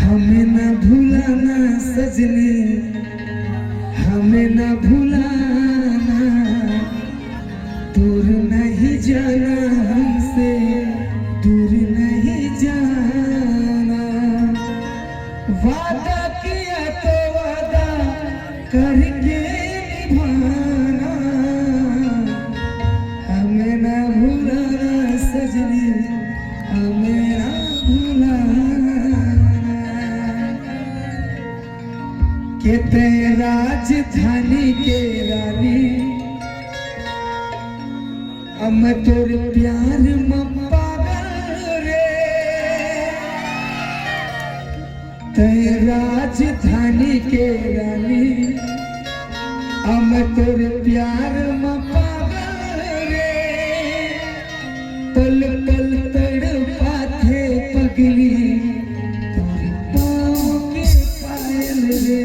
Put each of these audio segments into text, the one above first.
हमें न भूलाना सजनी, हमें न भूलाना, दूर नहीं जाना हमसे, दूर नहीं जाना। वादा किया तो वादा करके निभाना, हमें न भूलाना सजनी, हमें न भूलाना। कहते राजधानी के रानी, हम तोर प्यार में पागल रे। ते राजधानी के रानी, हम तोर प्यार में पागल रे। पल पल तड़पाते पगली, तोरी पाँव के पायल रे।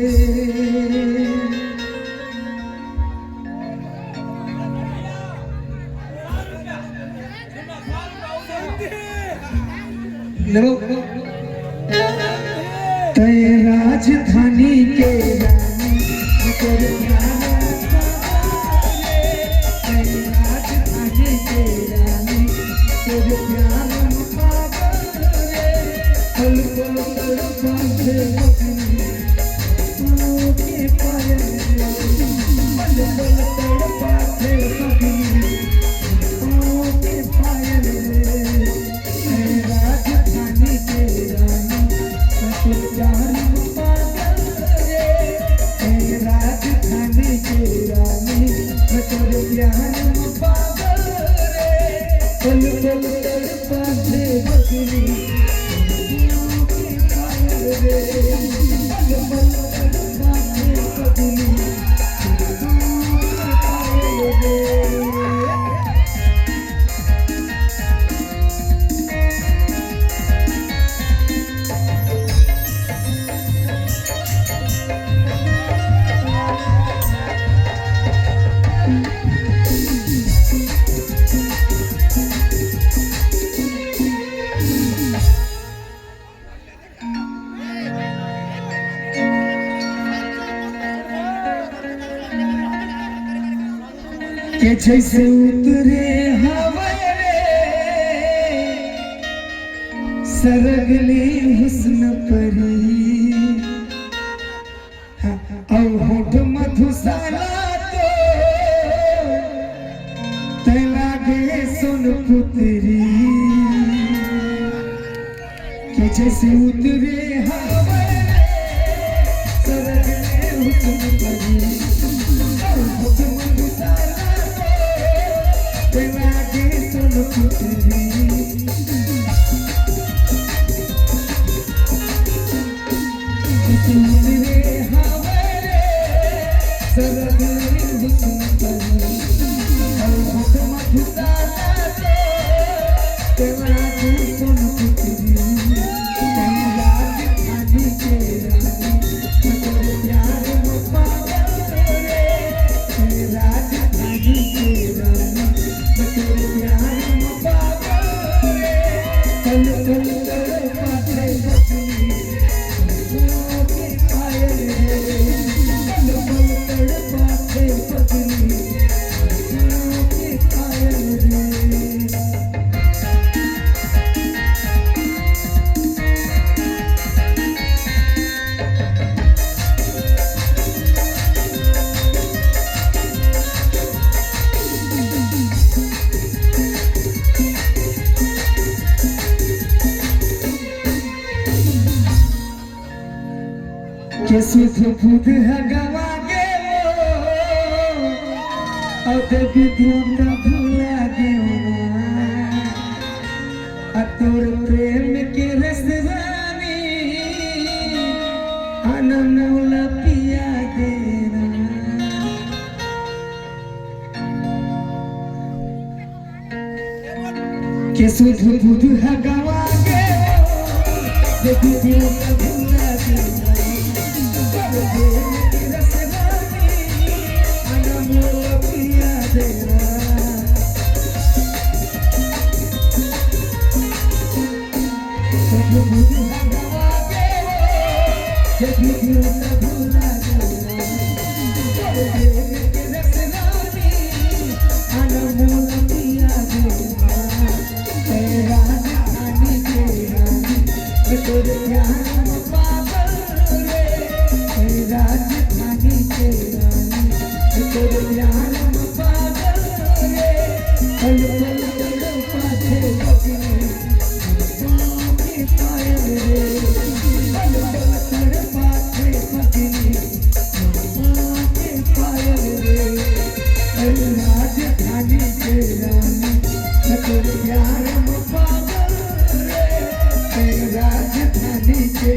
तय राजधानी के रानी, तोर प्यार तय राजधानी के रानी, तोर प्यार रे। पल पल तड़पाते पगली, पाँव के पायल रे। पल पल तड़पाते पगली, पाँव के पायल रे। राजधानी के रानी, तोर प्यार में पागल रे। राजधानी के रानी, तोर प्यार में पागल रे। पल पल तड़पाते पगली, पाँव के पायल रे। पल पल तड़पाते पगली, पाँव के पायल रे। के जैसे उतरे हवा रे, सरगली हुस्न परी। और होठ मधुशाला तो लागे सोनपुत्री। के जैसे उतरे हवा रे, सरगली हुस्न परी। और होठ मधुशाला लागे सोनपुत्री। उतरे हवा रे, सरगली हुस्न परी। और होठ मधुशाला तो लागे सोनपुत्री। राजधानी के रानी, तोर प्यार में पागल रे। राजधानी के रानी, तोर प्यार में पागल रे। पल पल तड़पाते पगली, पाँव के पायल रे। पल पल तड़पाते पगली, पाँव के पायल रे। के सुध बुध है गवा गे वो, और देवी देवता भूला गे ना। तोर प्रेम के रसवानी, अनमोल पिया देना। के सुध बुध है गवा गे वो, देवी देवता भूला गे ना। देखी क्यों न भूला अनमोल पिया देवा तेरा रानी के रानी तोरे प्यार में पागल रे तेरा रानी के रानी तोरे प्यार में पागल रे पल पल चलो पाछे बगने के पायल रे पल पल चढ़ पाछे बगने के पायल रे राजधानी के रानी तेरे प्यार में पागल रे राजधानी के